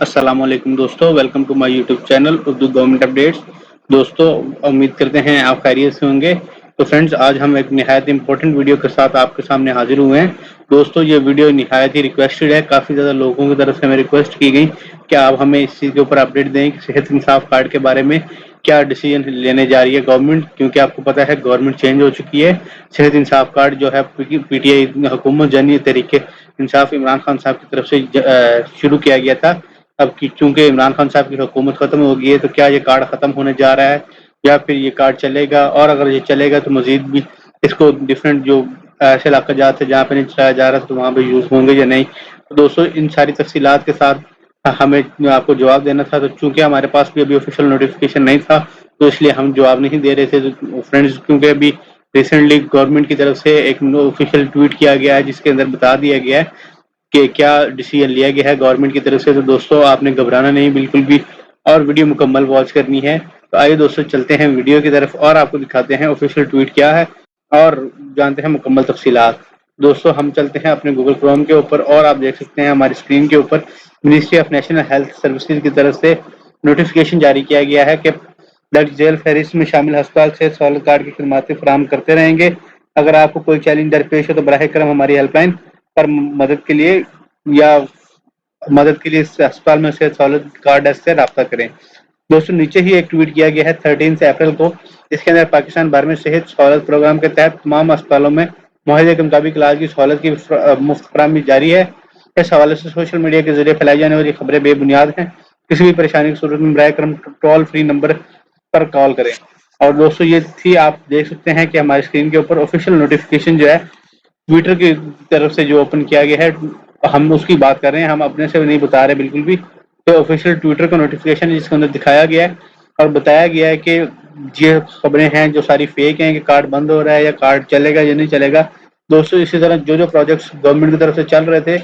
السلام علیکم دوستو، welcome to my YouTube channel Urdu government updates. دوستو امید کرتے ہیں آپ خیریت سے ہوں گے۔ تو فرینڈز، آج ہم ایک نہایت امپورٹنٹ ویڈیو کے ساتھ آپ کے سامنے حاضر ہوئے ہیں۔ دوستو یہ ویڈیو نہایت ہی ریکویسٹڈ ہے، کافی زیادہ لوگوں کی طرف سے ہمیں ریکویسٹ کی گئی کہ آپ ہمیں اس چیز کے اوپر اپڈیٹ دیں کہ صحت انصاف کارڈ کے بارے میں کیا ڈیسیژن لینے جا رہی ہے گورنمنٹ، کیونکہ آپ کو پتہ ہے گورنمنٹ چینج ہو چکی ہے۔ صحت انصاف کارڈ جو ہے پی ٹی آئی حکومت جانی طریقے انصاف عمران خان صاحب کی طرف سے شروع کیا گیا تھا۔ اب چونکہ عمران خان صاحب کی حکومت ختم ہو گئی ہے تو کیا یہ کارڈ ختم ہونے جا رہا ہے یا پھر یہ کارڈ چلے گا، اور اگر یہ چلے گا تو مزید بھی اس کو ڈفرینٹ جو ایسے علاقہ جات ہے جہاں پہ نہیں چلایا جا رہا تو وہاں پہ یوز ہوں گے یا نہیں۔ تو دوستوں ان ساری تفصیلات کے ساتھ ہمیں آپ کو جواب دینا تھا، تو چونکہ ہمارے پاس بھی ابھی آفیشیل نوٹیفیکیشن نہیں تھا تو اس لیے ہم جواب نہیں دے رہے تھے فرینڈز، کیونکہ ابھی ریسنٹلی گورنمنٹ کی طرف سے ایک آفیشیل ٹویٹ کیا گیا ہے جس کے اندر بتا دیا گیا ہے کہ کیا ڈیسیژن لیا گیا ہے گورنمنٹ کی طرف سے۔ تو دوستوں آپ نے گھبرانا نہیں بالکل بھی، اور ویڈیو مکمل واچ کرنی ہے۔ تو آئیے دوستوں چلتے ہیں ویڈیو کی طرف اور آپ کو دکھاتے ہیں آفیشیل ٹویٹ کیا ہے اور جانتے ہیں مکمل تفصیلات۔ دوستوں ہم چلتے ہیں اپنے گوگل کروم کے اوپر، اور آپ دیکھ سکتے ہیں ہماری اسکرین کے اوپر ministry of national health services کی طرف سے نوٹیفیکیشن جاری کیا گیا ہے کہ درج ذیل فہرست میں شامل ہسپتال سے سہولت کارڈ کی خدمات فراہم کرتے رہیں گے۔ اگر آپ کو کوئی چیلنج درپیش ہو تو براہ کرم ہماری ہیلپ لائن پر مدد کے لیے اس اسپتال میں سے سہولت کارڈ سے رابطہ کریں۔ دوستوں نیچے ہی ایک ٹویٹ کیا گیا ہے 13 اپریل کو، اس کے اندر پاکستان بھر میں صحت سہولت پروگرام کے تحت تمام اسپتالوں میں معاہدے کے مطابق علاج کی سہولت کی مفت فراہمی جاری ہے۔ اس حوالے سے سوشل میڈیا کے ذریعے پھیلائی جانے والی خبریں بے بنیاد ہیں۔ کسی بھی پریشانی کی صورت میں براہ کرم ٹول فری نمبر پر کال کریں۔ اور دوستوں یہ تھی، آپ دیکھ سکتے ہیں کہ ہماری اسکرین کے اوپر آفیشیل نوٹیفیکیشن جو ہے ٹویٹر کی طرف سے جو اوپن کیا گیا ہے، ہم اس کی بات کر رہے ہیں، ہم اپنے سے نہیں بتا رہے بالکل بھی۔ تو آفیشیل ٹویٹر کا نوٹیفیکیشن جس کے اندر دکھایا گیا ہے اور بتایا گیا ہے کہ یہ خبریں ہیں جو ساری فیک ہیں کہ کارڈ بند ہو رہا ہے یا کارڈ چلے گا یا نہیں چلے گا۔ دوستوں اسی طرح جو پروجیکٹس گورنمنٹ کی طرف سے چل رہے تھے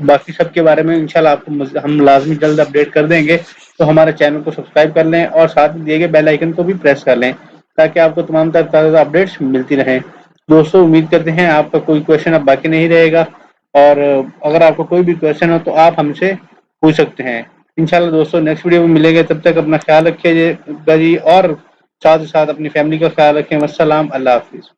باقی سب کے بارے میں انشاءاللہ آپ کو ہم لازمی جلد اپڈیٹ کر دیں گے۔ تو ہمارے چینل کو سبسکرائب کر لیں اور ساتھ دیے گئے بیل آئیکن کو بھی پریس کر لیں تاکہ آپ کو تمام تر تازہ اپڈیٹس ملتی رہیں۔ دوستوں امید کرتے ہیں آپ کا کوئی کویشچن اب باقی نہیں رہے گا، اور اگر آپ کو کوئی بھی کویشچن ہو تو آپ ہم سے پوچھ سکتے ہیں۔ انشاءاللہ دوستوں نیکسٹ ویڈیو میں ملیں گے، تب تک اپنا خیال رکھیے جی، اور ساتھ ہی ساتھ اپنی فیملی کا خیال رکھیں۔ والسلام، اللہ حافظ۔